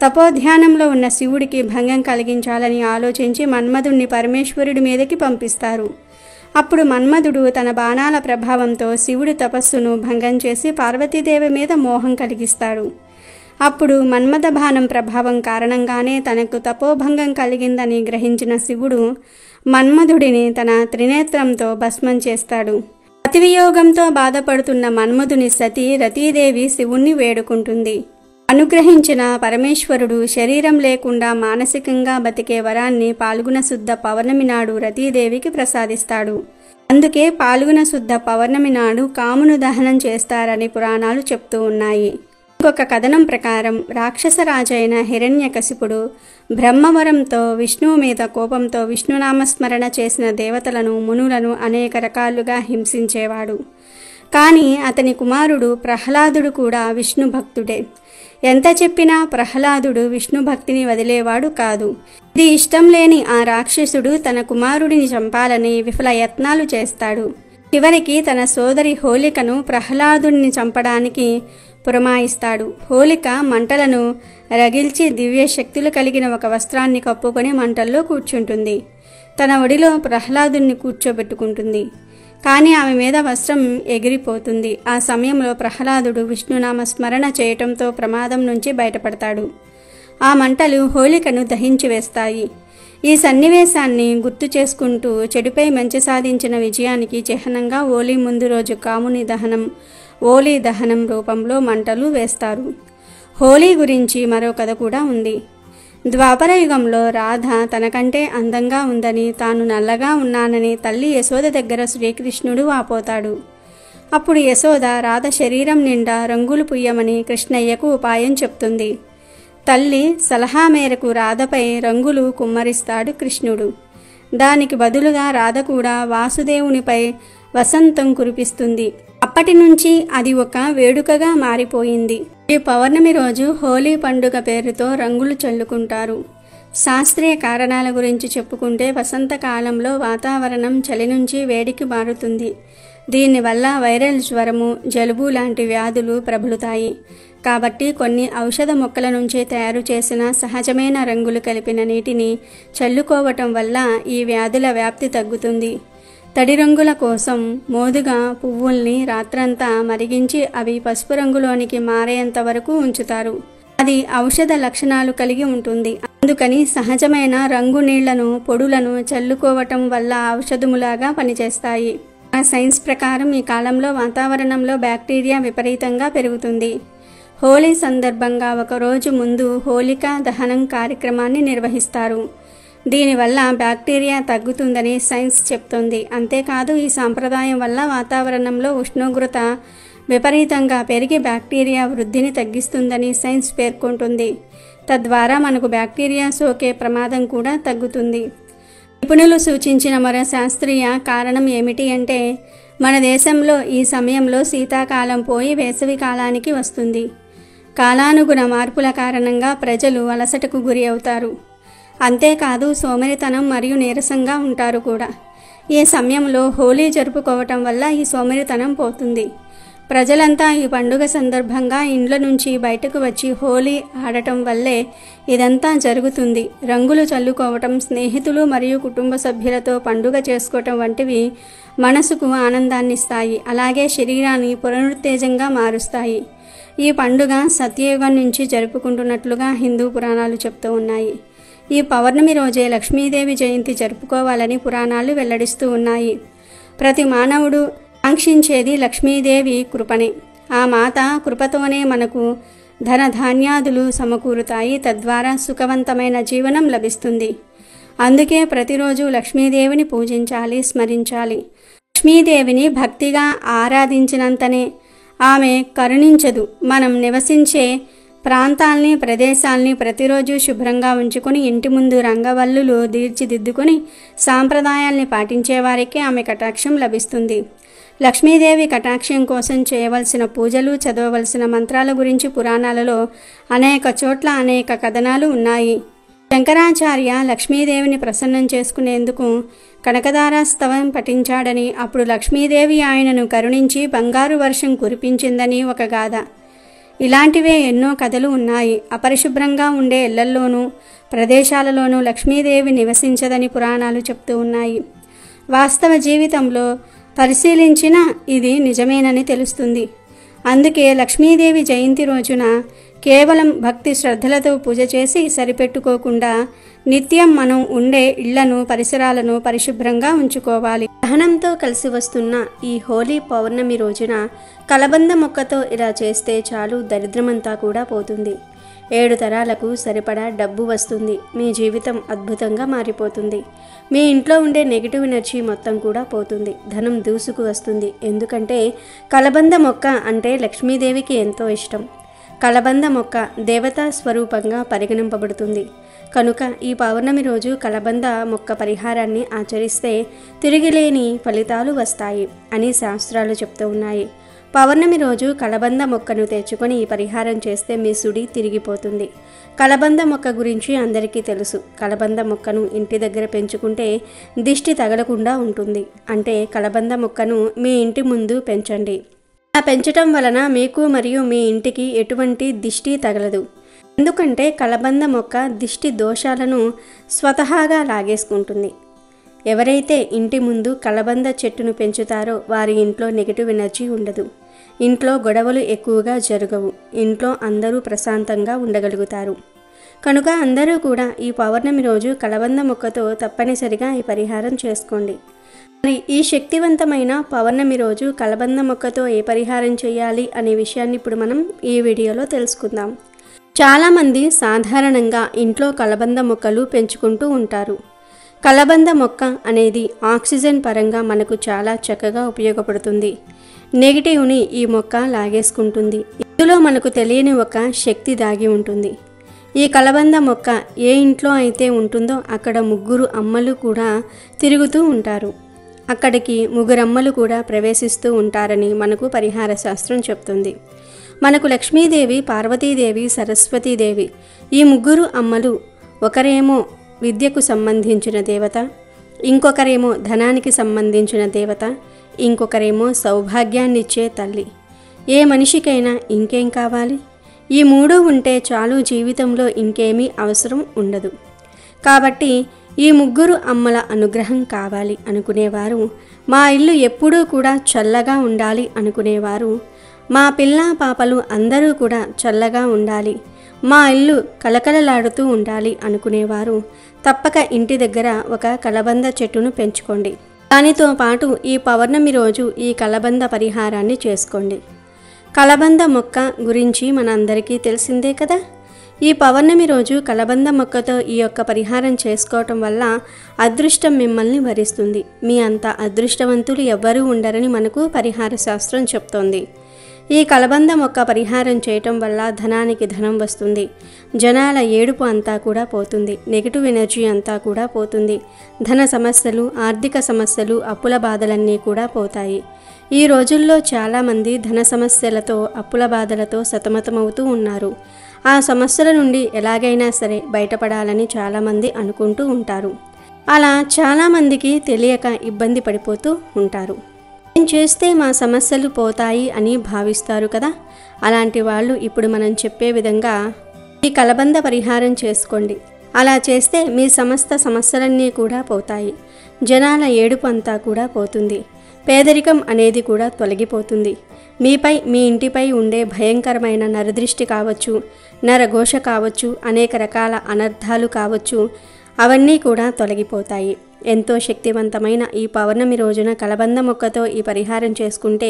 తపోధ్యానంలో ఉన్న శివుడికి భంగం కలిగించాలని ఆలోచించి మన్మధుణ్ణి పరమేశ్వరుడి మీదకి పంపిస్తారు. అప్పుడు మన్మధుడు తన బాణాల ప్రభావంతో శివుడి తపస్సును భంగం చేసి పార్వతీదేవి మీద మోహం కలిగిస్తాడు. అప్పుడు మన్మథ బాణం ప్రభావం కారణంగానే తనకు తపోభంగం కలిగిందని గ్రహించిన శివుడు మన్మధుడిని తన త్రినేత్రంతో భస్మం చేస్తాడు. అతివియోగంతో బాధపడుతున్న మన్మధుని సతీ రతీదేవి శివుణ్ణి వేడుకుంటుంది. అనుగ్రహించిన పరమేశ్వరుడు శరీరం లేకుండా మానసికంగా బతికే వరాన్ని పాల్గొన శుద్ధ పౌర్ణమి నాడు రతీదేవికి ప్రసాదిస్తాడు. అందుకే పాల్గొన శుద్ధ పౌర్ణమి నాడు కామును దహనం చేస్తారని పురాణాలు చెప్తూ ఉన్నాయి. ఇంకొక కథనం ప్రకారం రాక్షసరాజైన హిరణ్యకశిపుడు బ్రహ్మవరంతో విష్ణువు మీద కోపంతో విష్ణునామస్మరణ చేసిన దేవతలను, మునులను అనేక రకాలుగా హింసించేవాడు. కానీ అతని కుమారుడు ప్రహ్లాదుడు కూడా విష్ణు భక్తుడే. ఎంత చెప్పినా ప్రహ్లాదుడు విష్ణు భక్తిని వదిలేవాడు కాదు. ఇది ఇష్టం లేని ఆ రాక్షసుడు తన కుమారుడిని చంపాలని విఫల యత్నాలు చేస్తాడు. చివరికి తన సోదరి హోలికను ప్రహ్లాదుడిని చంపడానికి పురమాయిస్తాడు. హోలిక మంటలను రగిల్చి దివ్య శక్తులు కలిగిన ఒక వస్త్రాన్ని కప్పుకొని మంటల్లో కూర్చుంటుంది. తన ఒడిలో ప్రహ్లాదుని కూర్చోబెట్టుకుంటుంది. కానీ ఆమె మీద వస్త్రం ఎగిరిపోతుంది. ఆ సమయంలో ప్రహ్లాదుడు విష్ణునామ స్మరణ చేయటంతో ప్రమాదం నుంచి బయటపడతాడు. ఆ మంటలు హోలికను దహించి వేస్తాయి. ఈ సన్నివేశాన్ని గుర్తు చేసుకుంటూ చెడుపై మంచి సాధించిన విజయానికి చిహ్నంగా హోలీ ముందు రోజు కాముని దహనం, హోలీ దహనం రూపంలో మంటలు వేస్తారు. హోలీ గురించి మరో కథ కూడా ఉంది. ద్వాపర యుగంలో రాధ తనకంటే అందంగా ఉందని, తాను నల్లగా ఉన్నానని తల్లి యశోద దగ్గర శ్రీకృష్ణుడు వాపోతాడు. అప్పుడు యశోద రాధ శరీరం నిండా రంగులు పుయ్యమని కృష్ణయ్యకు ఉపాయం చెప్తుంది. తల్లి సలహా మేరకు రాధపై రంగులు కుమ్మరిస్తాడు కృష్ణుడు. దానికి బదులుగా రాధ కూడా వాసుదేవునిపై వసంతం కురిపిస్తుంది. అప్పటి నుంచి అది ఒక వేడుకగా మారిపోయింది. ఈ పౌర్ణమి రోజు హోలీ పండుగ పేరుతో రంగులు చల్లుకుంటారు. శాస్త్రీయ కారణాల గురించి చెప్పుకుంటే వసంతకాలంలో వాతావరణం చలి నుంచి వేడికి మారుతుంది. దీనివల్ల వైరల్ జ్వరము, జలుబు లాంటి వ్యాధులు ప్రబలుతాయి. కాబట్టి కొన్ని ఔషధ మొక్కల నుంచి తయారు చేసిన సహజమైన రంగులు కలిపిన నీటిని చల్లుకోవటం వల్ల ఈ వ్యాధుల వ్యాప్తి తగ్గుతుంది. తడి రంగుల కోసం మోదుగా పువ్వుల్ని రాత్రంతా మరిగించి అవి పసుపు రంగులోనికి మారేంత వరకు ఉంచుతారు. అది ఔషధ లక్షణాలు కలిగి ఉంటుంది. అందుకని సహజమైన రంగు నీళ్లను, పొడులను చల్లుకోవటం వల్ల ఔషధములాగా పనిచేస్తాయి. ఆ సైన్స్ ప్రకారం ఈ కాలంలో వాతావరణంలో బ్యాక్టీరియా విపరీతంగా పెరుగుతుంది. హోలీ సందర్భంగా ఒకరోజు ముందు హోలికా దహనం కార్యక్రమాన్ని నిర్వహిస్తారు. దీనివల్ల బ్యాక్టీరియా తగ్గుతుందని సైన్స్ చెప్తోంది. అంతేకాదు ఈ సాంప్రదాయం వల్ల వాతావరణంలో ఉష్ణోగ్రత విపరీతంగా పెరిగి బ్యాక్టీరియా వృద్ధిని తగ్గిస్తుందని సైన్స్ పేర్కొంటుంది. తద్వారా మనకు బ్యాక్టీరియా సోకే ప్రమాదం కూడా తగ్గుతుంది. నిపుణులు సూచించిన మరో శాస్త్రీయ కారణం ఏమిటి అంటే, మన దేశంలో ఈ సమయంలో శీతాకాలం పోయి వేసవి కాలానికి వస్తుంది. కాలానుగుణ మార్పుల కారణంగా ప్రజలు అలసటకు గురి అవుతారు. అంతేకాదు సోమరితనం మరియు నీరసంగా ఉంటారు కూడా. ఈ సమయంలో హోలీ జరుపుకోవటం వల్ల ఈ సోమరితనం పోతుంది. ప్రజలంతా ఈ పండుగ సందర్భంగా ఇండ్ల నుంచి బయటకు వచ్చి హోలీ ఆడటం వల్లే ఇదంతా జరుగుతుంది. రంగులు చల్లుకోవటం, స్నేహితులు మరియు కుటుంబ సభ్యులతో పండుగ చేసుకోవటం వంటివి మనసుకు ఆనందాన్నిస్తాయి. అలాగే శరీరాన్ని పునరుత్తేజంగా మారుస్తాయి. ఈ పండుగ సత్యయుగం నుంచి జరుపుకుంటున్నట్లుగా హిందూ పురాణాలు చెప్తూ ఉన్నాయి. ఈ పౌర్ణమి రోజే లక్ష్మీదేవి జయంతి జరుపుకోవాలని పురాణాలు వెల్లడిస్తూ ఉన్నాయి. ప్రతి మానవుడు ఆకాంక్షించేది లక్ష్మీదేవి కృపనే. ఆ మాత కృపతోనే మనకు ధన ధాన్యాదులు సమకూరుతాయి. తద్వారా సుఖవంతమైన జీవనం లభిస్తుంది. అందుకే ప్రతిరోజు లక్ష్మీదేవిని పూజించాలి, స్మరించాలి. లక్ష్మీదేవిని భక్తిగా ఆరాధించినంతనే ఆమె కరుణించదు. మనం నివసించే ప్రాంతాల్ని, ప్రదేశాల్ని ప్రతిరోజు శుభ్రంగా ఉంచుకొని ఇంటి ముందు రంగవల్లులు తీర్చిదిద్దుకొని సాంప్రదాయాల్ని పాటించేవారికి ఆమె కటాక్షం లభిస్తుంది. లక్ష్మీదేవి కటాక్షం కోసం చేయవలసిన పూజలు, చదవవలసిన మంత్రాల గురించి పురాణాలలో అనేక చోట్ల అనేక కథనాలు ఉన్నాయి. శంకరాచార్య లక్ష్మీదేవిని ప్రసన్నం చేసుకునేందుకు కనకదారాస్తవం పఠించాడని, అప్పుడు లక్ష్మీదేవి ఆయనను కరుణించి బంగారు వర్షం కురిపించిందని ఒక గాథ. ఇలాంటివే ఎన్నో కథలు ఉన్నాయి. అపరిశుభ్రంగా ఉండే ఇళ్లల్లోనూ ప్రదేశాలలోనూ లక్ష్మీదేవి నివసించదని పురాణాలు చెప్తూ ఉన్నాయి. వాస్తవ జీవితంలో పరిశీలించిన ఇది నిజమేనని తెలుస్తుంది. అందుకే లక్ష్మీదేవి జయంతి రోజున కేవలం భక్తి శ్రద్ధలతో పూజ చేసి సరిపెట్టుకోకుండా నిత్యం మనం ఉండే ఇళ్లను, పరిసరాలను పరిశుభ్రంగా ఉంచుకోవాలి. దహనంతో కలిసి వస్తున్న ఈ హోలీ పౌర్ణమి రోజున కలబంద మొక్కతో ఇలా చేస్తే చాలు, దరిద్రమంతా కూడా పోతుంది. 7 తరాలకు సరిపడా డబ్బు వస్తుంది. మీ జీవితం అద్భుతంగా మారిపోతుంది. మీ ఇంట్లో ఉండే నెగిటివ్ ఎనర్జీ మొత్తం కూడా పోతుంది. ధనం దూసుకు వస్తుంది. ఎందుకంటే కలబంద మొక్క అంటే లక్ష్మీదేవికి ఎంతో ఇష్టం. కలబంద మొక్క దేవతా స్వరూపంగా పరిగణింపబడుతుంది. కనుక ఈ పౌర్ణమి రోజు కలబంద మొక్క పరిహారాన్ని ఆచరిస్తే తిరిగిలేని ఫలితాలు వస్తాయి అని శాస్త్రాలు చెప్తూ ఉన్నాయి. పౌర్ణమి రోజు కలబంద మొక్కను తెచ్చుకొని ఈ పరిహారం చేస్తే మీ సుడి తిరిగిపోతుంది. కలబంద మొక్క గురించి అందరికీ తెలుసు. కలబంద మొక్కను ఇంటి దగ్గర పెంచుకుంటే దిష్టి తగలకుండా ఉంటుంది. అంటే కలబంద మొక్కను మీ ఇంటి ముందు పెంచండి. అలా పెంచటం వలన మీకు మరియు మీ ఇంటికి ఎటువంటి దిష్టి తగలదు. ఎందుకంటే కలబంద మొక్క దిష్టి దోషాలను స్వతహాగా లాగేసుకుంటుంది. ఎవరైతే ఇంటి ముందు కలబంద చెట్టును పెంచుతారో వారి ఇంట్లో నెగిటివ్ ఎనర్జీ ఉండదు. ఇంట్లో గొడవలు ఎక్కువగా జరగవు. ఇంట్లో అందరూ ప్రశాంతంగా ఉండగలుగుతారు. కనుక అందరూ కూడా ఈ పౌర్ణమి రోజు కలబంద మొక్కతో తప్పనిసరిగా ఈ పరిహారం చేసుకోండి. మరి ఈ శక్తివంతమైన పౌర్ణమి రోజు కలబంద మొక్కతో ఏ పరిహారం చేయాలి అనే విషయాన్ని ఇప్పుడు మనం ఈ వీడియోలో తెలుసుకుందాం. చాలామంది సాధారణంగా ఇంట్లో కలబంద మొక్కలు పెంచుకుంటూ ఉంటారు. కలబంద మొక్క అనేది ఆక్సిజన్ పరంగా మనకు చాలా చక్కగా ఉపయోగపడుతుంది. నెగిటివ్ని ఈ మొక్క లాగేసుకుంటుంది. ఇందులో మనకు తెలియని ఒక శక్తి దాగి ఉంటుంది. ఈ కలబంద మొక్క ఏ ఇంట్లో అయితే ఉంటుందో అక్కడ ముగ్గురు అమ్మలు కూడా తిరుగుతూ ఉంటారు. అక్కడికి ముగ్గురమ్మలు కూడా ప్రవేశిస్తూ ఉంటారని మనకు పరిహార శాస్త్రం చెప్తుంది. మనకు లక్ష్మీదేవి, పార్వతీదేవి, సరస్వతీదేవి ఈ ముగ్గురు అమ్మలు ఒకరేమో విద్యకు సంబంధించిన దేవత, ఇంకొకరేమో ధనానికి సంబంధించిన దేవత, ఇంకొకరేమో సౌభాగ్యాన్నిచ్చే తల్లి. ఏ మనిషికైనా ఇంకేం కావాలి? ఈ మూడు ఉంటే చాలు, జీవితంలో ఇంకేమీ అవసరం ఉండదు. కాబట్టి ఈ ముగ్గురు అమ్మల అనుగ్రహం కావాలి అనుకునేవారు, మా ఇల్లు ఎప్పుడూ కూడా చల్లగా ఉండాలి అనుకునేవారు, మా పిల్ల పాపలు అందరూ కూడా చల్లగా ఉండాలి, మా ఇల్లు కలకలలాడుతూ ఉండాలి అనుకునేవారు తప్పక ఇంటి దగ్గర ఒక కలబంద చెట్టును పెంచుకోండి. దానితో పాటు ఈ పౌర్ణమి రోజు ఈ కలబంద పరిహారాన్ని చేసుకోండి. కలబంద మొక్క గురించి మనందరికీ తెలిసిందే కదా. ఈ పౌర్ణమి రోజు కలబంద మొక్కతో ఈ యొక్క పరిహారం చేసుకోవటం వల్ల అదృష్టం మిమ్మల్ని వరిస్తుంది. మీ అంత అదృష్టవంతులు ఎవ్వరూ ఉండరని మనకు పరిహార శాస్త్రం చెప్తోంది. ఈ కలబంద మొక్క పరిహారం చేయటం వల్ల ధనానికి ధనం వస్తుంది. జనాల ఏడుపు అంతా కూడా పోతుంది. నెగిటివ్ ఎనర్జీ అంతా కూడా పోతుంది. ధన సమస్యలు, ఆర్థిక సమస్యలు, అప్పుల బాధలన్నీ కూడా పోతాయి. ఈ రోజుల్లో చాలామంది ధన సమస్యలతో, అప్పుల బాధలతో సతమతమవుతూ ఉన్నారు. ఆ సమస్యల నుండి ఎలాగైనా సరే బయటపడాలని చాలామంది అనుకుంటూ ఉంటారు. అలా చాలామందికి తెలియక ఇబ్బంది పడిపోతూ ఉంటారు. ఏం చేస్తే మా సమస్యలు పోతాయి అని భావిస్తారు కదా. అలాంటి వాళ్ళు ఇప్పుడు మనం చెప్పే విధంగా ఈ కలబంద పరిహారం చేసుకోండి. అలా చేస్తే మీ సమస్త సమస్యలన్నీ కూడా పోతాయి. జనాల ఏడుపు అంతా కూడా పోతుంది. పేదరికం అనేది కూడా తొలగిపోతుంది. మీపై, మీ ఇంటిపై ఉండే భయంకరమైన నరదృష్టి కావచ్చు, నరఘోష కావచ్చు, అనేక రకాల అనర్థాలు కావచ్చు, అవన్నీ కూడా తొలగిపోతాయి. ఎంతో శక్తివంతమైన ఈ పౌర్ణమి రోజున కలబంద మొక్కతో ఈ పరిహారం చేసుకుంటే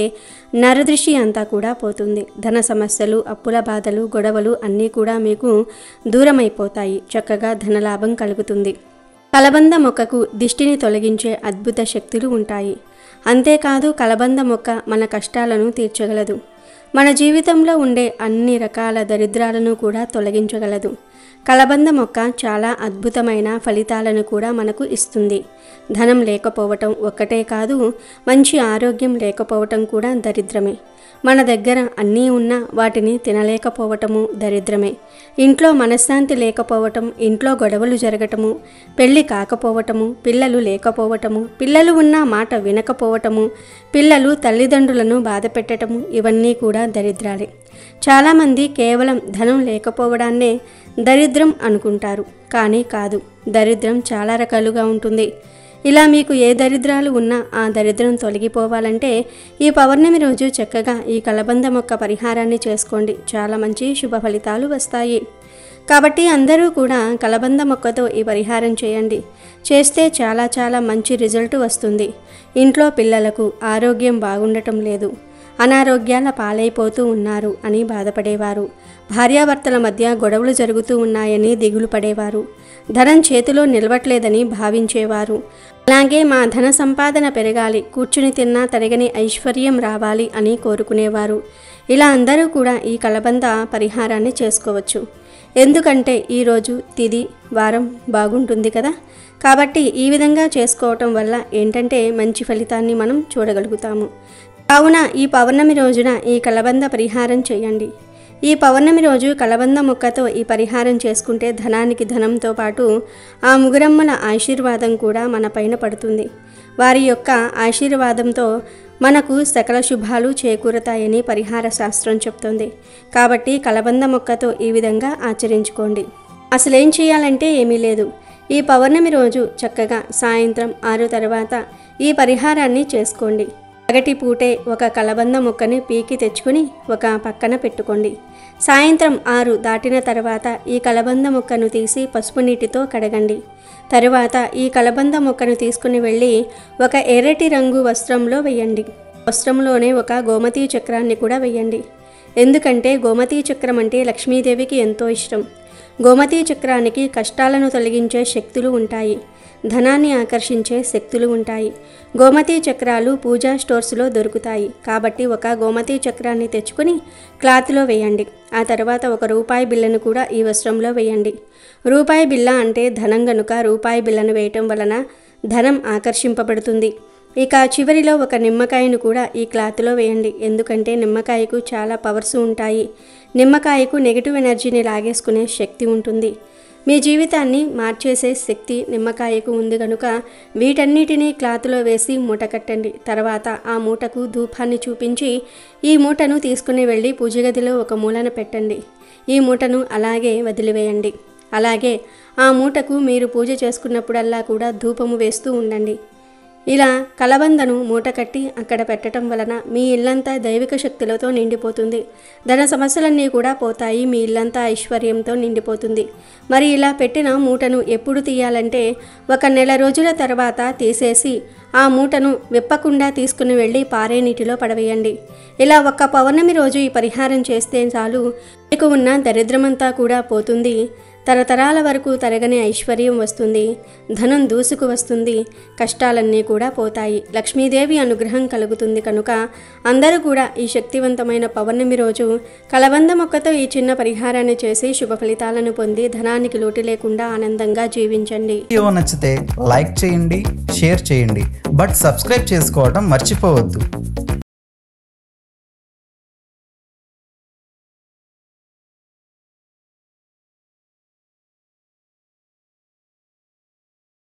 నరదృష్టి అంతా కూడా పోతుంది. ధన సమస్యలు, అప్పుల బాధలు, గొడవలు అన్నీ కూడా మీకు దూరమైపోతాయి. చక్కగా ధనలాభం కలుగుతుంది. కలబంద మొక్కకు దిష్టిని తొలగించే అద్భుత శక్తులు ఉంటాయి. అంతేకాదు కలబంద మొక్క మన కష్టాలను తీర్చగలదు. మన జీవితంలో ఉండే అన్ని రకాల దరిద్రాలను కూడా తొలగించగలదు. కలబంద మొక్క చాలా అద్భుతమైన ఫలితాలను కూడా మనకు ఇస్తుంది. ధనం లేకపోవటం ఒక్కటే కాదు, మంచి ఆరోగ్యం లేకపోవటం కూడా దరిద్రమే. మన దగ్గర అన్నీ ఉన్నా వాటిని తినలేకపోవటము దరిద్రమే. ఇంట్లో మనశ్శాంతి లేకపోవటం, ఇంట్లో గొడవలు జరగటము, పెళ్లి కాకపోవటము, పిల్లలు లేకపోవటము, పిల్లలు ఉన్న మాట వినకపోవటము, పిల్లలు తల్లిదండ్రులను బాధ పెట్టటము, ఇవన్నీ కూడా దరిద్రాలే. చాలామంది కేవలం ధనం లేకపోవడాన్నే దరిద్రం అనుకుంటారు. కానీ కాదు, దరిద్రం చాలా రకాలుగా ఉంటుంది. ఇలా మీకు ఏ దరిద్రాలు ఉన్నా ఆ దరిద్రం తొలగిపోవాలంటే ఈ పౌర్ణమి రోజు చక్కగా ఈ కలబంద మొక్క పరిహారాన్ని చేసుకోండి. చాలా మంచి శుభ ఫలితాలు వస్తాయి. కాబట్టి అందరూ కూడా కలబంద మొక్కతో ఈ పరిహారం చేయండి. చేస్తే చాలా చాలా మంచి రిజల్ట్ వస్తుంది. ఇంట్లో పిల్లలకు ఆరోగ్యం బాగుండటం లేదు, అనారోగ్యాల పాలైపోతూ ఉన్నారు అని బాధపడేవారు, భార్యాభర్తల మధ్య గొడవలు జరుగుతూ ఉన్నాయని దిగులు పడేవారు, ధనం చేతిలో నిలవట్లేదని భావించేవారు, అలాగే మా ధన సంపాదన పెరగాలి, కూర్చుని తిన్నా తరగని ఐశ్వర్యం రావాలి అని కోరుకునేవారు. ఇలా అందరూ కూడా ఈ కలబంద పరిహారాన్ని చేసుకోవచ్చు. ఎందుకంటే ఈరోజు తిది వారం బాగుంటుంది కదా. కాబట్టి ఈ విధంగా చేసుకోవటం వల్ల ఏంటంటే మంచి ఫలితాన్ని మనం చూడగలుగుతాము. కావున ఈ పౌర్ణమి రోజున ఈ కలబంద పరిహారం చేయండి. ఈ పౌర్ణమి రోజు కలబంద మొక్కతో ఈ పరిహారం చేసుకుంటే ధనానికి ధనంతో పాటు ఆ ముగురమ్మల ఆశీర్వాదం కూడా మన పైన పడుతుంది. వారి యొక్క ఆశీర్వాదంతో మనకు సకల శుభాలు చేకూరతాయని పరిహార శాస్త్రం చెప్తుంది. కాబట్టి కలబంద మొక్కతో ఈ విధంగా ఆచరించుకోండి. అసలేం చేయాలంటే ఏమీ లేదు. ఈ పౌర్ణమి రోజు చక్కగా సాయంత్రం 6 తర్వాత ఈ పరిహారాన్ని చేసుకోండి. పగటి పూటే ఒక కలబంద మొక్కని పీకి తెచ్చుకుని ఒక పక్కన పెట్టుకోండి. సాయంత్రం 6 దాటిన తర్వాత ఈ కలబంద మొక్కను తీసి పసుపు నీటితో కడగండి. తరువాత ఈ కలబంద మొక్కను తీసుకుని వెళ్ళి ఒక ఎర్రటి రంగు వస్త్రంలో వేయండి. వస్త్రంలోనే ఒక గోమతీ చక్రాన్ని కూడా వేయండి. ఎందుకంటే గోమతీ చక్రం అంటే లక్ష్మీదేవికి ఎంతో ఇష్టం. గోమతీ చక్రానికి కష్టాలను తొలగించే శక్తులు ఉంటాయి, ధనాన్ని ఆకర్షించే శక్తులు ఉంటాయి. గోమతీ చక్రాలు పూజా స్టోర్స్లో దొరుకుతాయి. కాబట్టి ఒక గోమతీ చక్రాన్ని తెచ్చుకొని క్లాత్లో వేయండి. ఆ తర్వాత ఒక రూపాయి బిళ్ళను కూడా ఈ వస్త్రంలో వేయండి. రూపాయి బిళ్ళ అంటే ధనం గనుక రూపాయి బిళ్ళను వేయటం వలన ధనం ఆకర్షింపబడుతుంది. ఇక చివరిలో ఒక నిమ్మకాయను కూడా ఈ క్లాత్లో వేయండి. ఎందుకంటే నిమ్మకాయకు చాలా పవర్స్ ఉంటాయి. నిమ్మకాయకు నెగిటివ్ ఎనర్జీని లాగేసుకునే శక్తి ఉంటుంది. మీ జీవితాన్ని మార్చేసే శక్తి నిమ్మకాయకు ఉంది కనుక వీటన్నిటినీ క్లాత్లో వేసి మూట కట్టండి. తర్వాత ఆ మూటకు ధూపాన్ని చూపించి ఈ మూటను తీసుకుని వెళ్ళి పూజగదిలో ఒక మూలన పెట్టండి. ఈ మూటను అలాగే వదిలివేయండి. అలాగే ఆ మూటకు మీరు పూజ చేసుకున్నప్పుడల్లా కూడా ధూపము వేస్తూ ఉండండి. ఇలా కలబందను మూట కట్టి అక్కడ పెట్టడం వలన మీ ఇల్లంతా దైవిక శక్తులతో నిండిపోతుంది. ధన సమస్యలన్నీ కూడా పోతాయి. మీ ఇల్లంతా ఐశ్వర్యంతో నిండిపోతుంది. మరి ఇలా పెట్టిన మూటను ఎప్పుడు తీయాలంటే 1 నెల రోజుల తర్వాత తీసేసి ఆ మూటను విప్పకుండా తీసుకుని వెళ్ళి పారే నీటిలో పడవేయండి. ఇలా ఒక్క పౌర్ణమి రోజు ఈ పరిహారం చేస్తే చాలు, మీకు ఉన్న దరిద్రమంతా కూడా పోతుంది. తరతరాల వరకు తరగని ఐశ్వర్యం వస్తుంది. ధనం దూసుకు వస్తుంది. కష్టాలన్నీ కూడా పోతాయి. లక్ష్మీదేవి అనుగ్రహం కలుగుతుంది. కనుక అందరూ కూడా ఈ శక్తివంతమైన పౌర్ణమి రోజు కలబంద మొక్కతో ఈ చిన్న పరిహారాన్ని చేసి శుభ ఫలితాలను పొంది ధనానికి లోటు లేకుండా ఆనందంగా జీవించండి. వీడియో నచ్చితే లైక్ చేయండి, షేర్ చేయండి, బట్ సబ్స్క్రైబ్ చేసుకోవడం మర్చిపోవద్దు.